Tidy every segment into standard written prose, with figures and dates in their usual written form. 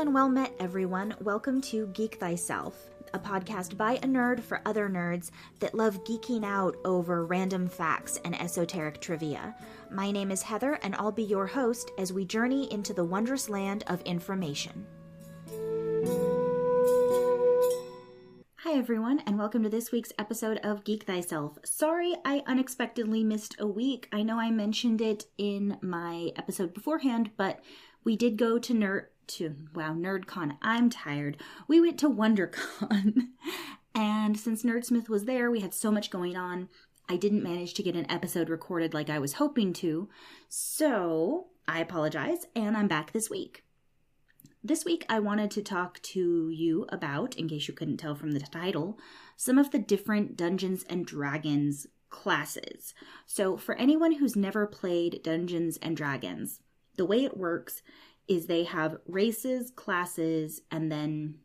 and well met, everyone. Welcome to Geek, Thyself, a podcast by a nerd for other nerds that love geeking out over random facts and esoteric trivia. My name is Heather, and I'll be your host as we journey into the wondrous land of information. Hi everyone, and welcome to this week's episode of Geek Thyself. Sorry I unexpectedly missed a week. I know I mentioned it in my episode beforehand, but we did go to NerdCon. I'm tired. We went to WonderCon, and since Nerdsmith was there, we had so much going on. I didn't manage to get an episode recorded like I was hoping to, so I apologize, and I'm back this week. This week, I wanted to talk to you about, in case you couldn't tell from the title, some of the different Dungeons & Dragons classes. So for anyone who's never played Dungeons & Dragons, the way it works is they have races, classes, and then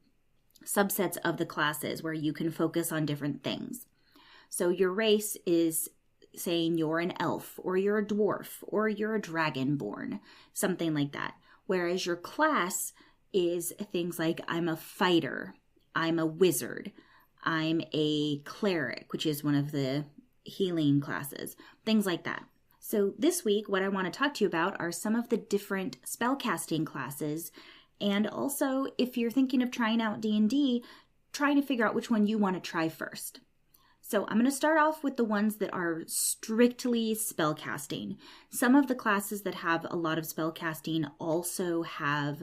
subsets of the classes where you can focus on different things. So your race is saying you're an elf, or you're a dwarf, or you're a dragonborn, something like that. Whereas your class is things like I'm a fighter, I'm a wizard, I'm a cleric, which is one of the healing classes, things like that. So this week, what I want to talk to you about are some of the different spellcasting classes, and also if you're thinking of trying out D&D, trying to figure out which one you want to try first. So I'm going to start off with the ones that are strictly spellcasting. Some of the classes that have a lot of spellcasting also have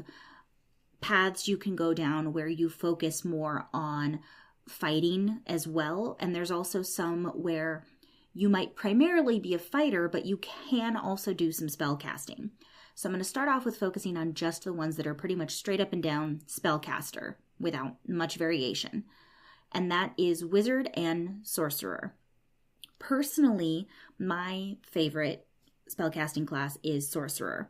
paths you can go down where you focus more on fighting as well. And there's also some where you might primarily be a fighter, but you can also do some spellcasting. So I'm going to start off with focusing on just the ones that are pretty much straight up and down spellcaster without much variation. And that is Wizard and Sorcerer. Personally, my favorite spellcasting class is Sorcerer.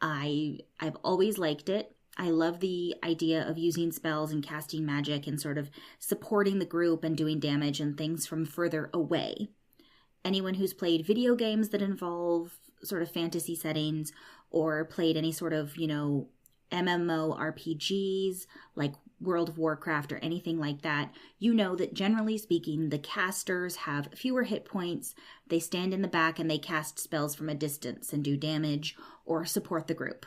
I've always liked it. I love the idea of using spells and casting magic and sort of supporting the group and doing damage and things from further away. Anyone who's played video games that involve sort of fantasy settings or played any sort of, MMORPGs like World of Warcraft or anything like that, you know that generally speaking, the casters have fewer hit points, they stand in the back and they cast spells from a distance and do damage or support the group.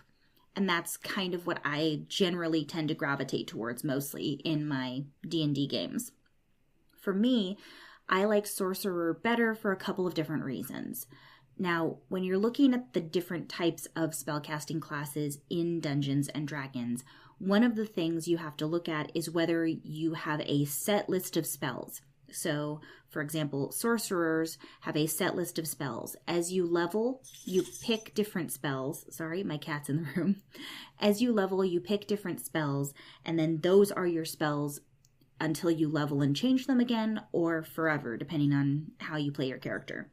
And that's kind of what I generally tend to gravitate towards mostly in my D&D games. For me, I like Sorcerer better for a couple of different reasons. Now, when you're looking at the different types of spellcasting classes in Dungeons & Dragons, one of the things you have to look at is whether you have a set list of spells. So, for example, sorcerers have a set list of spells. As you level, you pick different spells. Sorry, my cat's in the room. As you level, you pick different spells, and then those are your spells until you level and change them again, or forever, depending on how you play your character.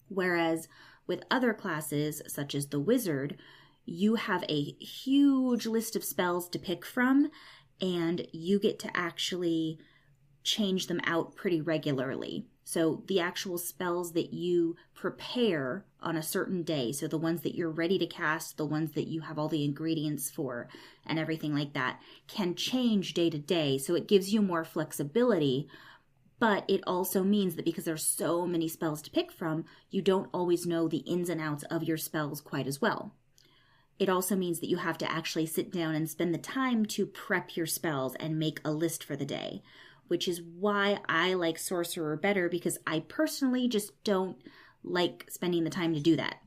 Whereas with other classes, such as the Wizard, you have a huge list of spells to pick from, and you get to actually change them out pretty regularly. So the actual spells that you prepare on a certain day, so the ones that you're ready to cast, the ones that you have all the ingredients for, and everything like that, can change day to day. So it gives you more flexibility, but it also means that because there's so many spells to pick from, you don't always know the ins and outs of your spells quite as well. It also means that you have to actually sit down and spend the time to prep your spells and make a list for the day, which is why I like Sorcerer better, because I personally just don't like spending the time to do that.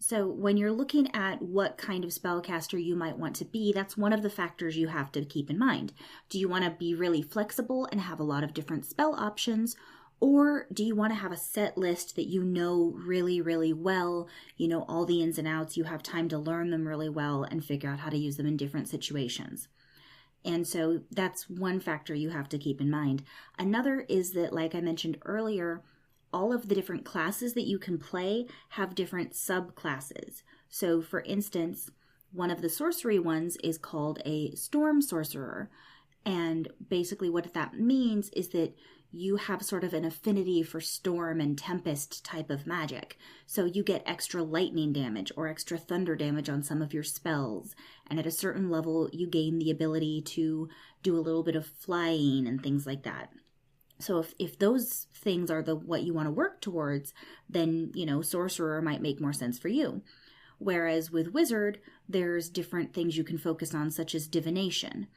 So when you're looking at what kind of spellcaster you might want to be, that's one of the factors you have to keep in mind. Do you want to be really flexible and have a lot of different spell options? Or do you want to have a set list that you know really, really well, you know all the ins and outs, you have time to learn them really well and figure out how to use them in different situations? And so that's one factor you have to keep in mind. Another is that, like I mentioned earlier, all of the different classes that you can play have different subclasses. So for instance, one of the sorcery ones is called a storm sorcerer. And basically what that means is that you have sort of an affinity for storm and tempest type of magic. So you get extra lightning damage or extra thunder damage on some of your spells. And at a certain level, you gain the ability to do a little bit of flying and things like that. So if those things are what you want to work towards, then, sorcerer might make more sense for you. Whereas with wizard, there's different things you can focus on, such as divination.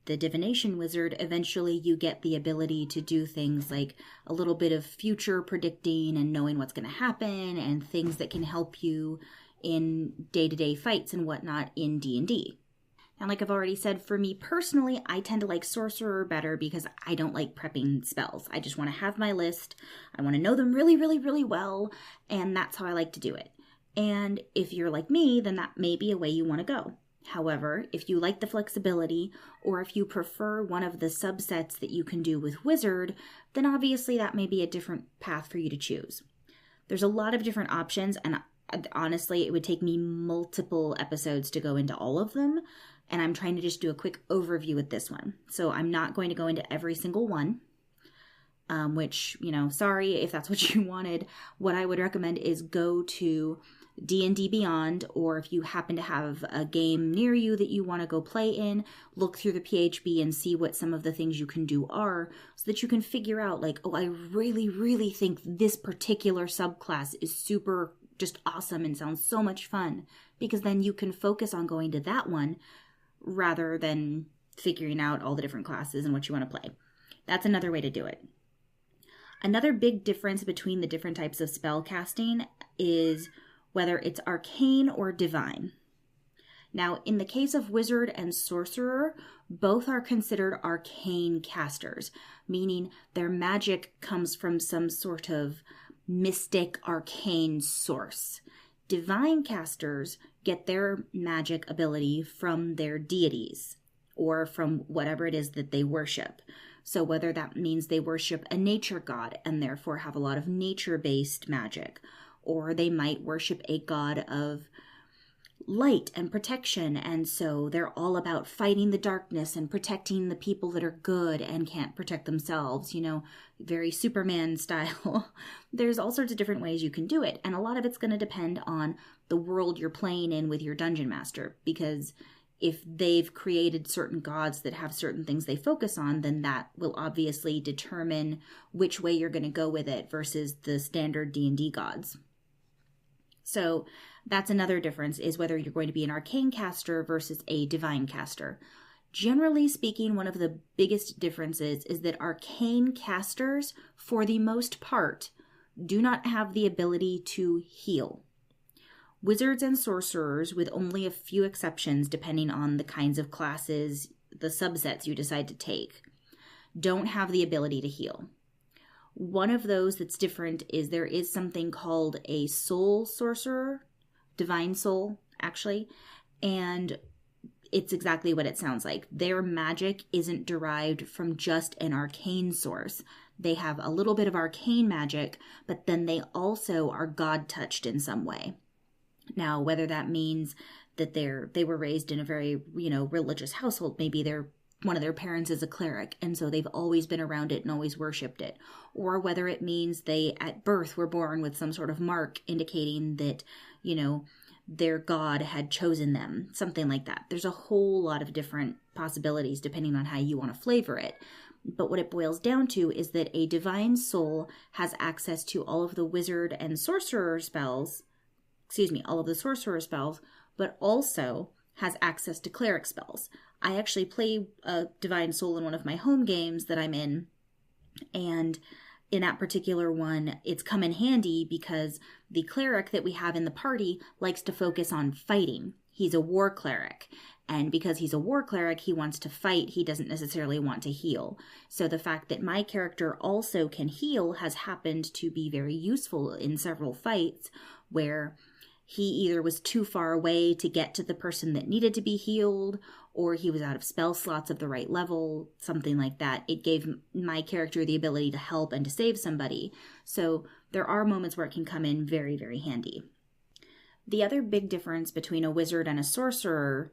The divination wizard, eventually you get the ability to do things like a little bit of future predicting and knowing what's going to happen and things that can help you in day-to-day fights and whatnot in D&D. And like I've already said, for me personally, I tend to like sorcerer better because I don't like prepping spells. I just want to have my list. I want to know them really, really, really well. And that's how I like to do it. And if you're like me, then that may be a way you want to go. However, if you like the flexibility, or if you prefer one of the subsets that you can do with wizard, then obviously that may be a different path for you to choose. There's a lot of different options, and honestly, it would take me multiple episodes to go into all of them. And I'm trying to just do a quick overview with this one. So I'm not going to go into every single one, which, sorry if that's what you wanted. What I would recommend is go to D&D Beyond, or if you happen to have a game near you that you want to go play in, look through the PHB and see what some of the things you can do are, so that you can figure out like, oh, I really, really think this particular subclass is super just awesome and sounds so much fun, because then you can focus on going to that one rather than figuring out all the different classes and what you want to play. That's another way to do it. Another big difference between the different types of spell casting is whether it's arcane or divine. Now, in the case of wizard and sorcerer, both are considered arcane casters, meaning their magic comes from some sort of mystic arcane source. Divine casters get their magic ability from their deities or from whatever it is that they worship. So whether that means they worship a nature god and therefore have a lot of nature-based magic, or they might worship a god of light and protection, and so they're all about fighting the darkness and protecting the people that are good and can't protect themselves, very Superman style. There's all sorts of different ways you can do it, and a lot of it's going to depend on the world you're playing in with your dungeon master, because if they've created certain gods that have certain things they focus on, then that will obviously determine which way you're going to go with it versus the standard D&D gods. So that's another difference, is whether you're going to be an arcane caster versus a divine caster. Generally speaking, one of the biggest differences is that arcane casters, for the most part, do not have the ability to heal. Wizards and sorcerers, with only a few exceptions depending on the kinds of classes, the subsets you decide to take, don't have the ability to heal. One of those that's different is there is something called a soul sorcerer, divine soul, actually, and it's exactly what it sounds like. Their magic isn't derived from just an arcane source. They have a little bit of arcane magic, but then they also are God-touched in some way. Now, whether that means that they were raised in a very, religious household, maybe one of their parents is a cleric, and so they've always been around it and always worshipped it. Or whether it means they, at birth, were born with some sort of mark indicating that, their god had chosen them, something like that. There's a whole lot of different possibilities depending on how you want to flavor it. But what it boils down to is that a divine soul has access to all of the wizard and sorcerer spells, all of the sorcerer spells, but also has access to cleric spells. I actually play a divine soul in one of my home games that I'm in, and in that particular one, it's come in handy because the cleric that we have in the party likes to focus on fighting. He's a war cleric, and because he's a war cleric, he wants to fight. He doesn't necessarily want to heal. So the fact that my character also can heal has happened to be very useful in several fights where he either was too far away to get to the person that needed to be healed, or he was out of spell slots of the right level, something like that. It gave my character the ability to help and to save somebody. So there are moments where it can come in very, very handy. The other big difference between a wizard and a sorcerer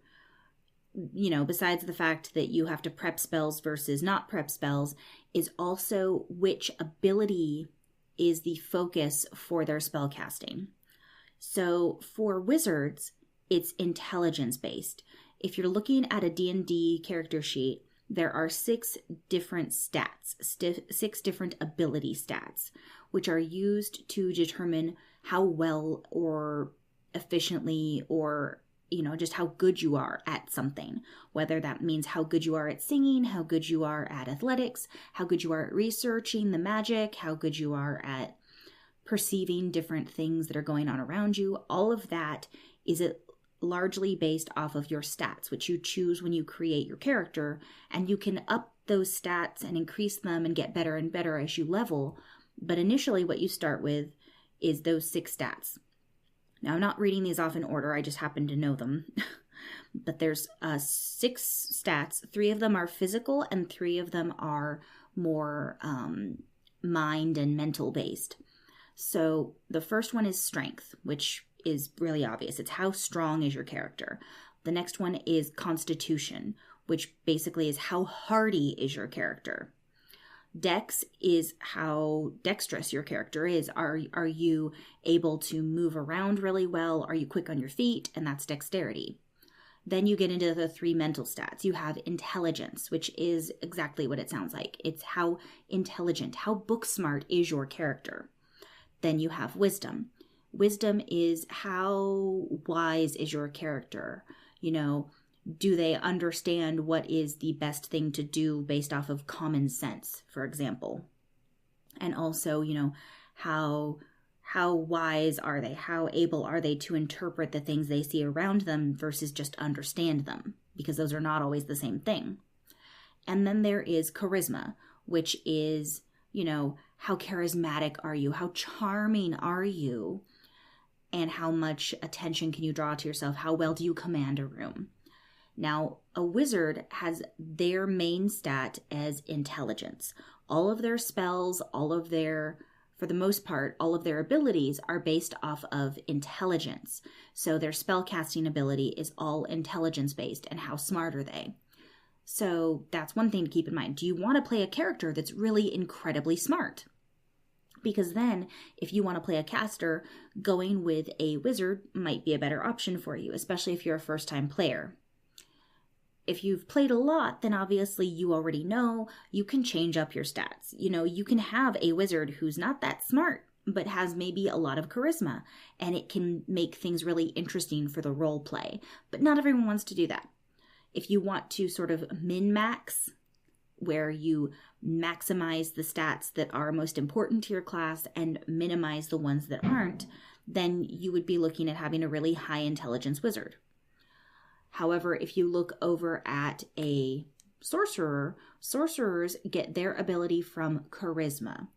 besides the fact that you have to prep spells versus not prep spells, is also which ability is the focus for their spell casting. So for wizards, it's intelligence based. If you're looking at a D&D character sheet, there are 6 different stats, 6 different ability stats, which are used to determine how well or efficiently or just how good you are at something, whether that means how good you are at singing, how good you are at athletics, how good you are at researching the magic, how good you are at perceiving different things that are going on around you. All of that is largely based off of your stats, which you choose when you create your character, and you can up those stats and increase them and get better and better as you level. But initially what you start with is those 6 stats. Now, I'm not reading these off in order, I just happen to know them. But there's 6 stats. 3 of them are physical and 3 of them are more mind and mental based. So the first one is strength, which is really obvious. It's how strong is your character. The next one is constitution, which basically is how hardy is your character. Dex is how dexterous your character is. Are you able to move around really well? Are you quick on your feet? And that's dexterity. Then you get into the 3 mental stats. You have intelligence, which is exactly what it sounds like. It's how intelligent, how book smart is your character. Then you have wisdom. Wisdom is how wise is your character? Do they understand what is the best thing to do based off of common sense, for example? And also, how wise are they? How able are they to interpret the things they see around them versus just understand them? Because those are not always the same thing. And then there is charisma, which is, how charismatic are you? How charming are you? And how much attention can you draw to yourself? How well do you command a room? Now, a wizard has their main stat as intelligence. All of their spells, for the most part, all of their abilities are based off of intelligence. So their spellcasting ability is all intelligence based, and how smart are they? So that's one thing to keep in mind. Do you want to play a character that's really incredibly smart? Because then, if you want to play a caster, going with a wizard might be a better option for you, especially if you're a first-time player. If you've played a lot, then obviously you already know you can change up your stats. You can have a wizard who's not that smart, but has maybe a lot of charisma, and it can make things really interesting for the role play. But not everyone wants to do that. If you want to sort of min-max, where you maximize the stats that are most important to your class and minimize the ones that aren't, then you would be looking at having a really high intelligence wizard. However, if you look over at a sorcerer, sorcerers get their ability from charisma.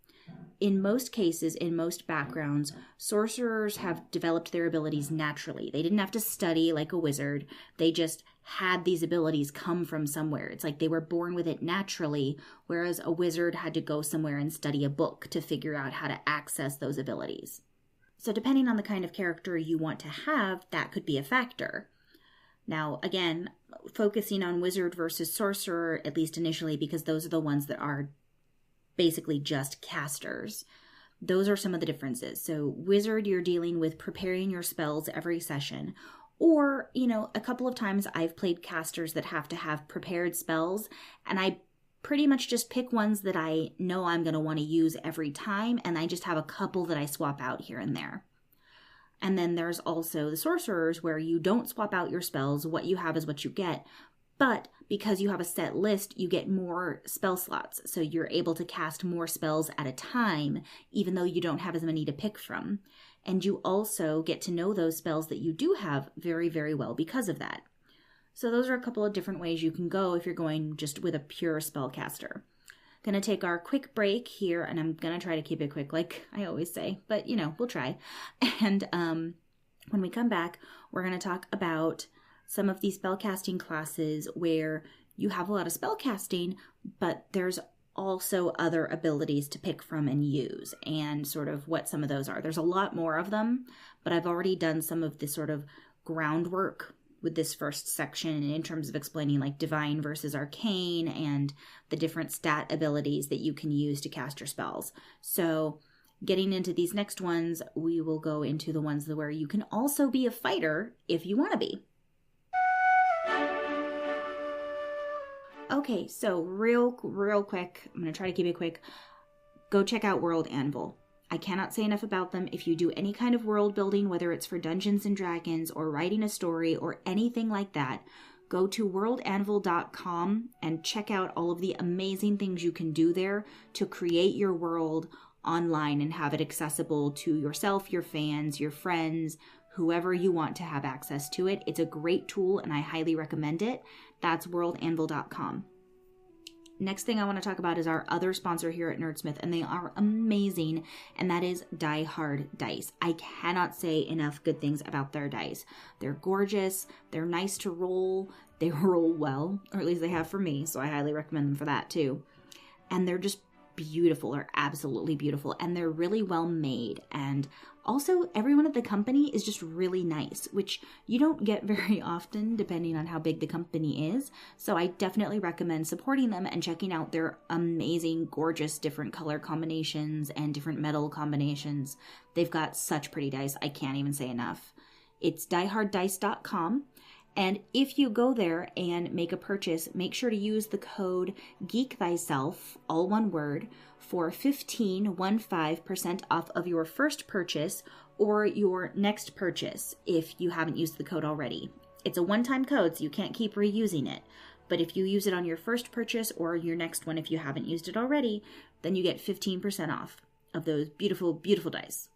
In most cases, in most backgrounds, sorcerers have developed their abilities naturally. They didn't have to study like a wizard. They just had these abilities come from somewhere. It's like they were born with it naturally, whereas a wizard had to go somewhere and study a book to figure out how to access those abilities. So depending on the kind of character you want to have, that could be a factor. Now, again, focusing on wizard versus sorcerer, at least initially, because those are the ones that are basically just casters. Those are some of the differences. So wizard, you're dealing with preparing your spells every session. Or, a couple of times I've played casters that have to have prepared spells, and I pretty much just pick ones that I know I'm going to want to use every time, and I just have a couple that I swap out here and there. And then there's also the sorcerers, where you don't swap out your spells. What you have is what you get. But because you have a set list, you get more spell slots. So you're able to cast more spells at a time, even though you don't have as many to pick from. And you also get to know those spells that you do have very, very well because of that. So those are a couple of different ways you can go if you're going just with a pure spellcaster. Going to take our quick break here, and I'm going to try to keep it quick like I always say, but we'll try. And when we come back, we're going to talk about some of these spellcasting classes where you have a lot of spellcasting, but there's also other abilities to pick from and use, and sort of what some of those are. There's a lot more of them, but I've already done some of the sort of groundwork with this first section in terms of explaining like divine versus arcane and the different stat abilities that you can use to cast your spells. So getting into these next ones, we will go into the ones where you can also be a fighter if you want to be. Okay, so real quick, I'm going to try to keep it quick. Go check out World Anvil. I cannot say enough about them. If you do any kind of world building, whether it's for Dungeons and Dragons or writing a story or anything like that, go to worldanvil.com and check out all of the amazing things you can do there to create your world online and have it accessible to yourself, your fans, your friends, whoever you want to have access to it. It's a great tool and I highly recommend it. That's worldanvil.com. Next thing I want to talk about is our other sponsor here at Nerdsmith, and they are amazing, and that is Die Hard Dice. I cannot say enough good things about their dice. They're gorgeous, they're nice to roll, they roll well, or at least they have for me, so I highly recommend them for that too. And they're just beautiful, they're absolutely beautiful, and they're really well made, and also everyone at the company is just really nice, which you don't get very often depending on how big the company is. So I definitely recommend supporting them and checking out their amazing, gorgeous different color combinations and different metal combinations. They've got such pretty dice, I can't even say enough. It's dieharddice.com. And if you go there and make a purchase, make sure to use the code Geek Thyself, all one word, for 15% off of your first purchase or your next purchase if you haven't used the code already. It's a one-time code, so you can't keep reusing it. But if you use it on your first purchase or your next one if you haven't used it already, then you get 15% off of those beautiful, beautiful dice.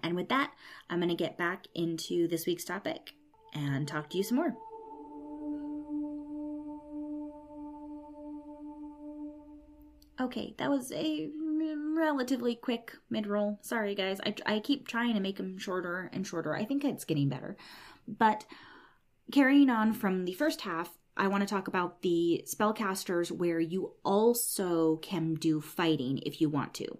And with that, I'm going to get back into this week's topic and talk to you some more. Okay, that was a relatively quick mid-roll. Sorry, guys. I keep trying to make them shorter and shorter. I think it's getting better. But carrying on from the first half, I want to talk about the spellcasters where you also can do fighting if you want to.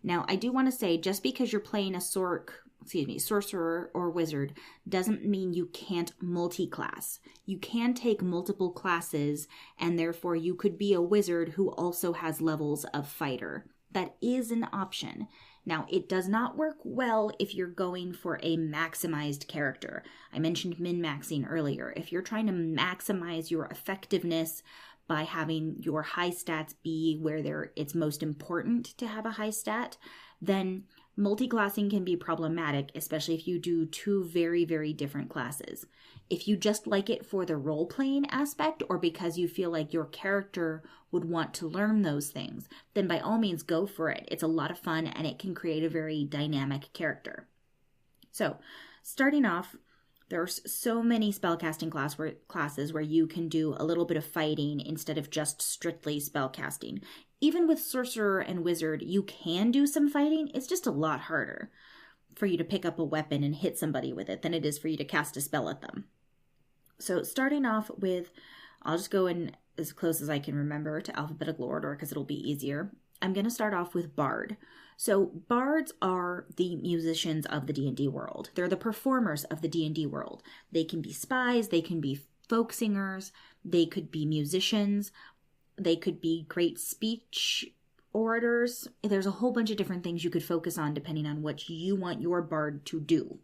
Now, I do want to say, just because you're playing a sorcerer or wizard doesn't mean you can't multi-class. You can take multiple classes, and therefore you could be a wizard who also has levels of fighter. That is an option. Now, it does not work well if you're going for a maximized character. I mentioned min-maxing earlier. If you're trying to maximize your effectiveness by having your high stats be where it's most important to have a high stat, then multi-classing can be problematic, especially if you do two very, very different classes. If you just like it for the role-playing aspect or because you feel like your character would want to learn those things, then by all means go for it. It's a lot of fun and it can create a very dynamic character. So, starting off, there's so many spellcasting classes where you can do a little bit of fighting instead of just strictly spellcasting. Even with sorcerer and wizard, you can do some fighting. It's just a lot harder for you to pick up a weapon and hit somebody with it than it is for you to cast a spell at them. So starting off with, I'll just go in as close as I can remember to alphabetical order because it'll be easier. I'm going to start off with Bard. So bards are the musicians of the D&D world. They're the performers of the D&D world. They can be spies, they can be folk singers, they could be musicians, they could be great speech orators. There's a whole bunch of different things you could focus on depending on what you want your bard to do.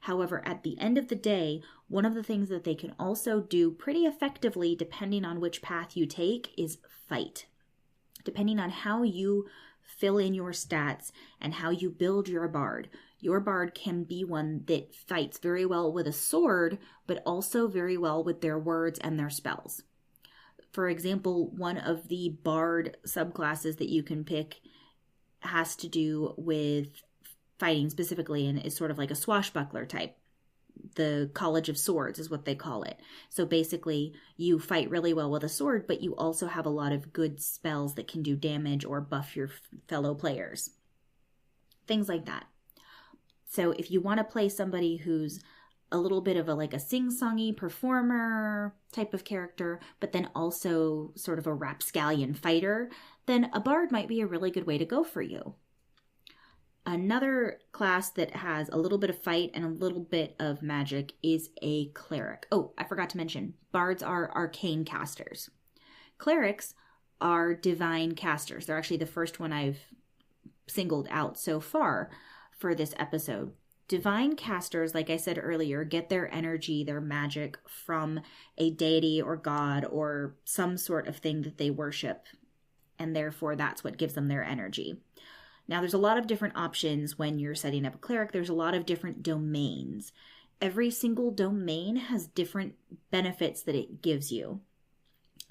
However, at the end of the day, one of the things that they can also do pretty effectively, depending on which path you take, is fight. Depending on how you fill in your stats and how you build your bard can be one that fights very well with a sword, but also very well with their words and their spells. For example, one of the bard subclasses that you can pick has to do with fighting specifically and is sort of like a swashbuckler type. The College of Swords is what they call it. So basically, you fight really well with a sword, but you also have a lot of good spells that can do damage or buff your fellow players. Things like that. So if you want to play somebody who's a little bit of a sing-songy performer type of character, but then also sort of a rapscallion fighter, then a bard might be a really good way to go for you. Another class that has a little bit of fight and a little bit of magic is a cleric. Oh, I forgot to mention, bards are arcane casters. Clerics are divine casters. They're actually the first one I've singled out so far for this episode. Divine casters, like I said earlier, get their energy, their magic from a deity or god or some sort of thing that they worship, and therefore that's what gives them their energy. Now, there's a lot of different options when you're setting up a cleric. There's a lot of different domains. Every single domain has different benefits that it gives you.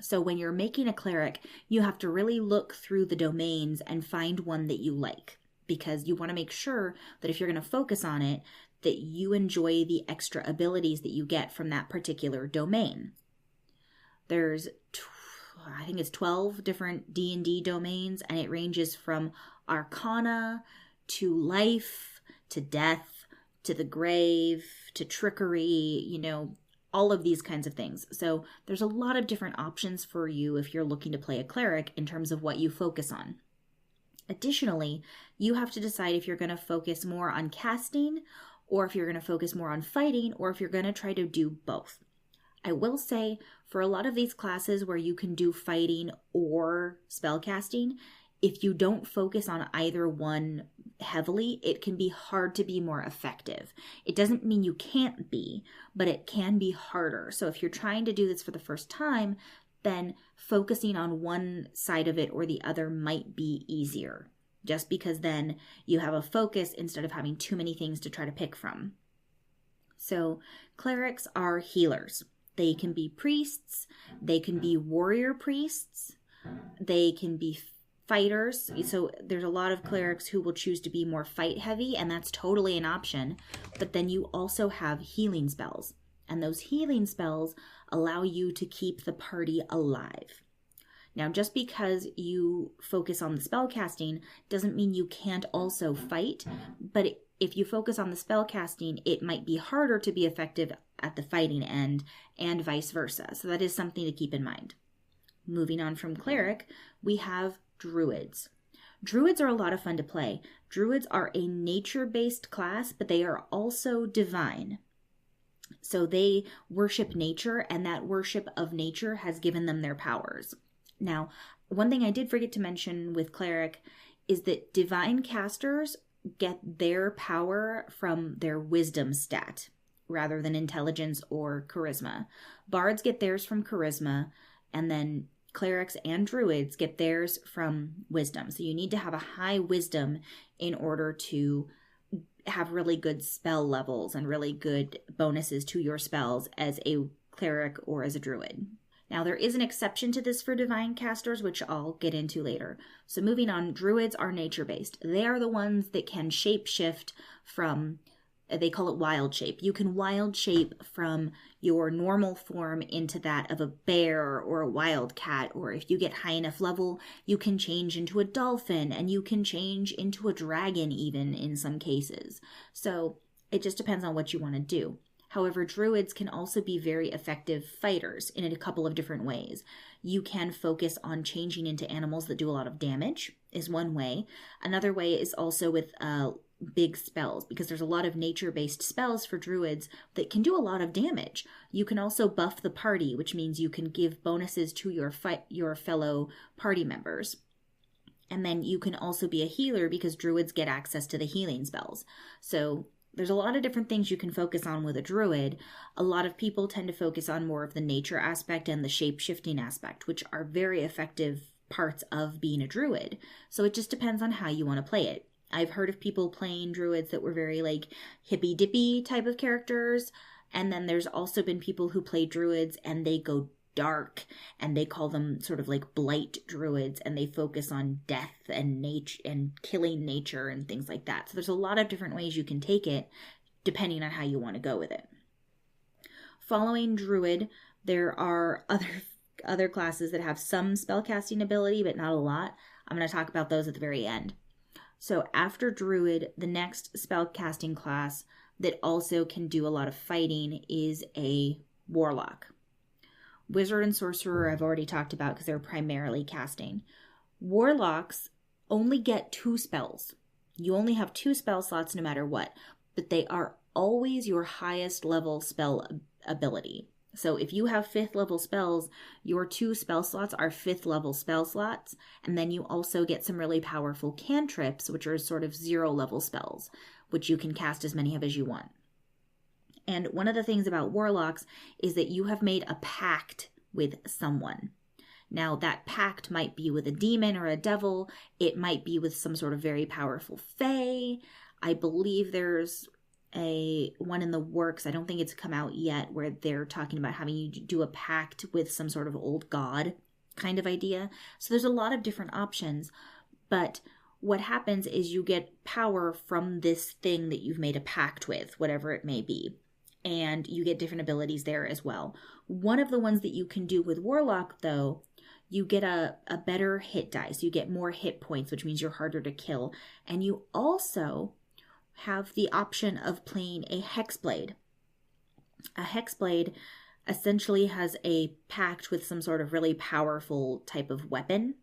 So when you're making a cleric, you have to really look through the domains and find one that you like, because you want to make sure that if you're going to focus on it, that you enjoy the extra abilities that you get from that particular domain. There's, I think it's 12 different D&D domains, and it ranges from Arcana to life to death to the grave to trickery, all of these kinds of things. So there's a lot of different options for you if you're looking to play a cleric in terms of what you focus on. Additionally, you have to decide if you're going to focus more on casting, or if you're going to focus more on fighting, or if you're going to try to do both. I will say, for a lot of these classes where you can do fighting or spellcasting, if you don't focus on either one heavily, it can be hard to be more effective. It doesn't mean you can't be, but it can be harder. So if you're trying to do this for the first time, then focusing on one side of it or the other might be easier, just because then you have a focus instead of having too many things to try to pick from. So clerics are healers. They can be priests, they can be warrior priests, they can be fighters. So there's a lot of clerics who will choose to be more fight heavy, and that's totally an option. But then you also have healing spells, and those healing spells allow you to keep the party alive. Now, just because you focus on the spell casting doesn't mean you can't also fight, but if you focus on the spell casting, it might be harder to be effective at the fighting end, and vice versa. So that is something to keep in mind. Moving on from cleric, we have druids. Druids are a lot of fun to play. Druids are a nature-based class, but they are also divine. So they worship nature, and that worship of nature has given them their powers. Now, one thing I did forget to mention with cleric is that divine casters get their power from their wisdom stat rather than intelligence or charisma. Bards get theirs from charisma, and then clerics and druids get theirs from wisdom. So you need to have a high wisdom in order to have really good spell levels and really good bonuses to your spells as a cleric or as a druid. Now, there is an exception to this for divine casters, which I'll get into later. So moving on, druids are nature-based. They are the ones that can shape-shift from, they call it wild shape. You can wild shape from your normal form into that of a bear or a wild cat, or if you get high enough level, you can change into a dolphin, and you can change into a dragon even in some cases. So it just depends on what you want to do. However, druids can also be very effective fighters in a couple of different ways. You can focus on changing into animals that do a lot of damage, is one way. Another way is also with big spells, because there's a lot of nature-based spells for druids that can do a lot of damage. You can also buff the party, which means you can give bonuses to your fellow party members. And then you can also be a healer, because druids get access to the healing spells. So there's a lot of different things you can focus on with a druid. A lot of people tend to focus on more of the nature aspect and the shape-shifting aspect, which are very effective parts of being a druid. So it just depends on how you want to play it. I've heard of people playing druids that were very like hippy-dippy type of characters. And then there's also been people who play druids and they go dark, and they call them sort of like blight druids, and they focus on death and nature and killing nature and things like that. So there's a lot of different ways you can take it depending on how you want to go with it. Following druid, there are other classes that have some spellcasting ability, but not a lot. I'm going to talk about those at the very end. So after druid, the next spellcasting class that also can do a lot of fighting is a warlock. Wizard and sorcerer I've already talked about because they're primarily casting. Warlocks only get 2 spells. You only have 2 spell slots no matter what, but they are always your highest level spell ability. So if you have 5th level spells, your 2 spell slots are 5th level spell slots, and then you also get some really powerful cantrips, which are sort of 0 level spells, which you can cast as many of as you want. And one of the things about warlocks is that you have made a pact with someone. Now, that pact might be with a demon or a devil. It might be with some sort of very powerful fae. I believe there's one in the works, I don't think it's come out yet, where they're talking about having you do a pact with some sort of old god kind of idea. So there's a lot of different options, but what happens is you get power from this thing that you've made a pact with, whatever it may be, and you get different abilities there as well. One of the ones that you can do with Warlock, though, you get a better hit dice. You get more hit points, which means you're harder to kill, and you also have the option of playing a Hexblade. A Hexblade essentially has a pact with some sort of really powerful type of weapon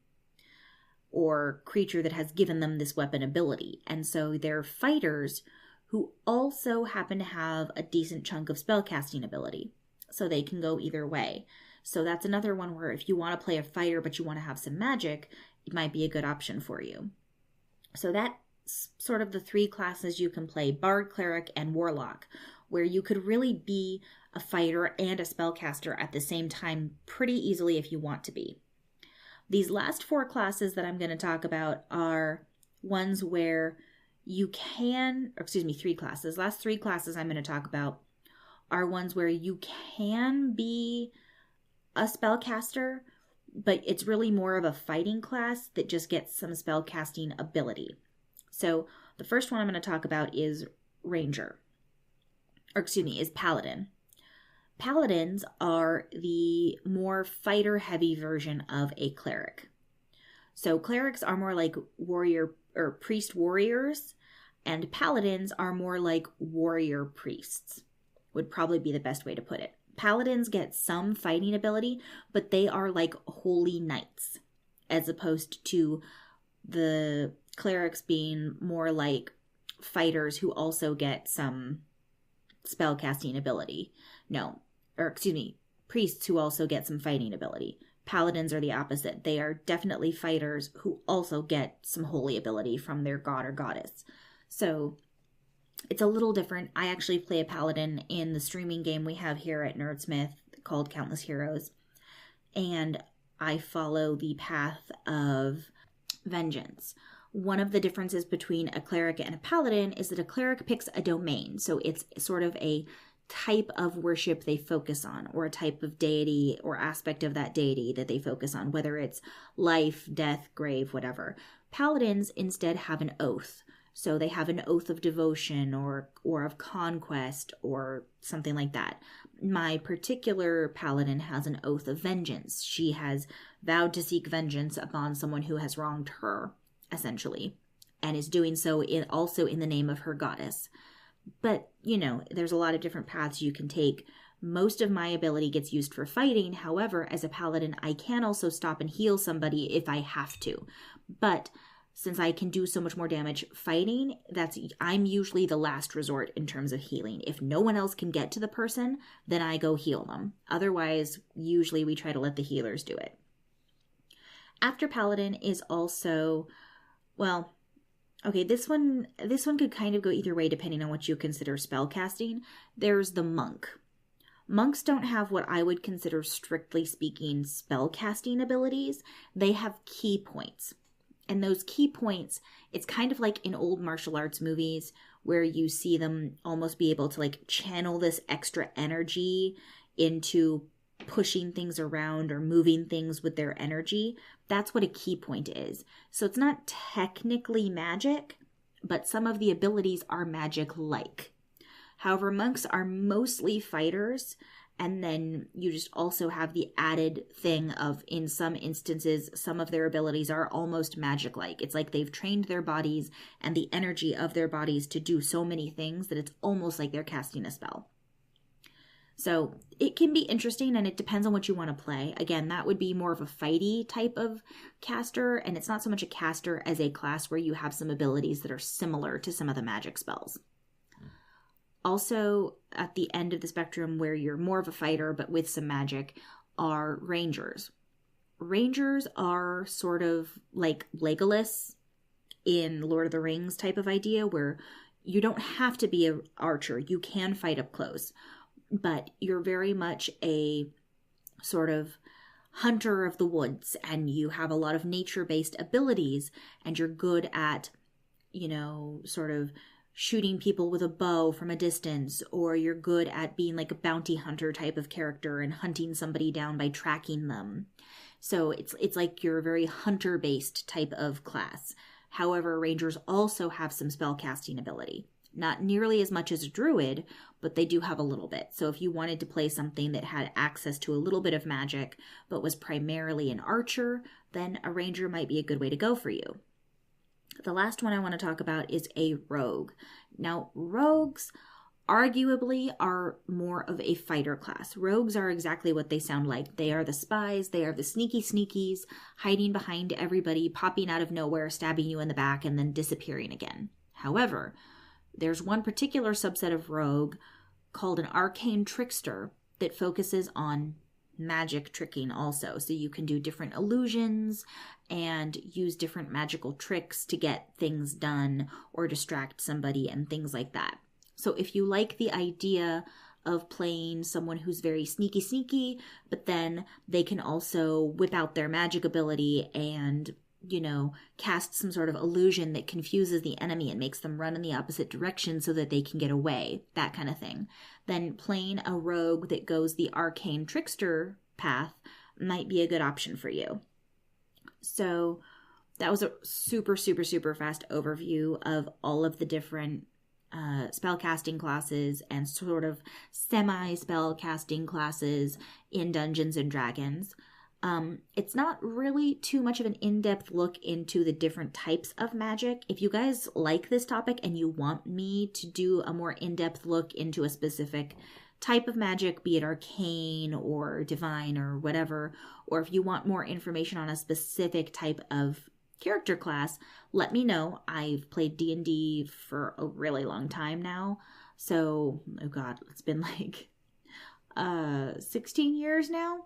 or creature that has given them this weapon ability. And so they're fighters who also happen to have a decent chunk of spellcasting ability. So they can go either way. So that's another one where if you want to play a fighter but you want to have some magic, it might be a good option for you. So that's sort of the 3 classes you can play, Bard, Cleric, and Warlock, where you could really be a fighter and a spellcaster at the same time pretty easily if you want to be. These last 4 classes that I'm going to talk about are ones where you can, 3 classes. Last 3 classes I'm going to talk about are ones where you can be a spellcaster, but it's really more of a fighting class that just gets some spellcasting ability. So the first one I'm going to talk about is is Paladin. Paladins are the more fighter-heavy version of a cleric. So clerics are more like warrior or priest warriors, and paladins are more like warrior priests, would probably be the best way to put it. Paladins get some fighting ability, but they are like holy knights, as opposed to the clerics being more like fighters who also get some spellcasting ability. Priests who also get some fighting ability. Paladins are the opposite. They are definitely fighters who also get some holy ability from their god or goddess. So it's a little different. I actually play a paladin in the streaming game we have here at Nerdsmith called Countless Heroes. And I follow the path of vengeance. One of the differences between a cleric and a paladin is that a cleric picks a domain. So it's sort of a type of worship they focus on, or a type of deity or aspect of that deity that they focus on, whether it's life, death, grave, whatever. Paladins instead have an oath. So they have an oath of devotion or of conquest or something like that. My particular paladin has an oath of vengeance. She has vowed to seek vengeance upon someone who has wronged her, essentially, and is doing so also in the name of her goddess. But, there's a lot of different paths you can take. Most of my ability gets used for fighting. However, as a paladin, I can also stop and heal somebody if I have to. But since I can do so much more damage fighting, I'm usually the last resort in terms of healing. If no one else can get to the person, then I go heal them. Otherwise, usually we try to let the healers do it. After paladin is also, this one could kind of go either way depending on what you consider spellcasting. There's the monk. Monks don't have what I would consider, strictly speaking, spellcasting abilities. They have key points. And those key points, it's kind of like in old martial arts movies where you see them almost be able to channel this extra energy into pushing things around or moving things with their energy. That's what a key point is. So it's not technically magic, but some of the abilities are magic-like. However, monks are mostly fighters, and then you just also have the added thing of, in some instances, some of their abilities are almost magic-like. It's like they've trained their bodies and the energy of their bodies to do so many things that it's almost like they're casting a spell. So it can be interesting, and it depends on what you want to play. Again, that would be more of a fighty type of caster, and it's not so much a caster as a class where you have some abilities that are similar to some of the magic spells. Also, at the end of the spectrum where you're more of a fighter but with some magic are rangers. Rangers are sort of like Legolas in Lord of the Rings type of idea, where you don't have to be an archer. You can fight up close, but you're very much a sort of hunter of the woods, and you have a lot of nature-based abilities, and you're good at, sort of shooting people with a bow from a distance, or you're good at being like a bounty hunter type of character and hunting somebody down by tracking them. So it's like you're a very hunter-based type of class. However, rangers also have some spell casting ability. Not nearly as much as a druid, but they do have a little bit. So if you wanted to play something that had access to a little bit of magic, but was primarily an archer, then a ranger might be a good way to go for you. The last one I want to talk about is a rogue. Now, rogues arguably are more of a fighter class. Rogues are exactly what they sound like. They are the spies, they are the sneaky sneakies, hiding behind everybody, popping out of nowhere, stabbing you in the back, and then disappearing again. However, there's one particular subset of rogue called an arcane trickster that focuses on magic tricking also. So you can do different illusions and use different magical tricks to get things done or distract somebody and things like that. So if you like the idea of playing someone who's very sneaky, but then they can also whip out their magic ability and, cast some sort of illusion that confuses the enemy and makes them run in the opposite direction so that they can get away, that kind of thing, then playing a rogue that goes the arcane trickster path might be a good option for you. So that was a super, super, super fast overview of all of the different spellcasting classes and sort of semi-spellcasting classes in Dungeons and Dragons. It's not really too much of an in-depth look into the different types of magic. If you guys like this topic and you want me to do a more in-depth look into a specific type of magic, be it arcane or divine or whatever, or if you want more information on a specific type of character class, let me know. I've played D&D for a really long time now. So, oh God, it's been like 16 years now.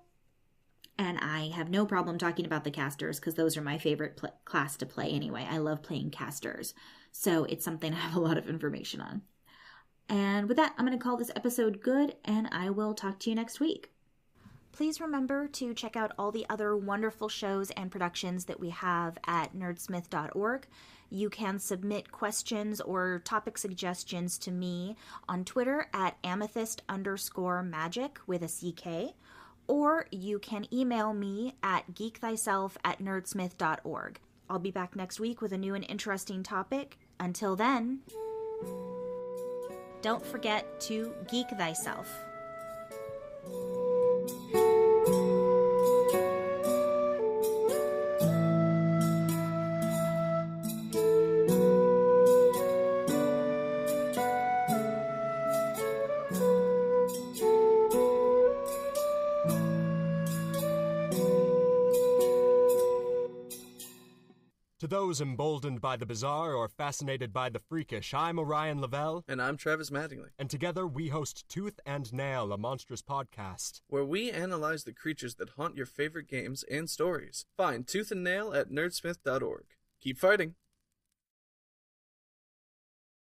And I have no problem talking about the casters because those are my favorite class to play anyway. I love playing casters. So it's something I have a lot of information on. And with that, I'm going to call this episode good, and I will talk to you next week. Please remember to check out all the other wonderful shows and productions that we have at nerdsmith.org. You can submit questions or topic suggestions to me on Twitter at amethyst_magic with a CK. Or you can email me at geekthyself@nerdsmith.org. I'll be back next week with a new and interesting topic. Until then, don't forget to geek thyself. To those emboldened by the bizarre or fascinated by the freakish, I'm Orion Lavelle. And I'm Travis Mattingly. And together we host Tooth and Nail, a monstrous podcast, where we analyze the creatures that haunt your favorite games and stories. Find Tooth and Nail at nerdsmith.org. Keep fighting!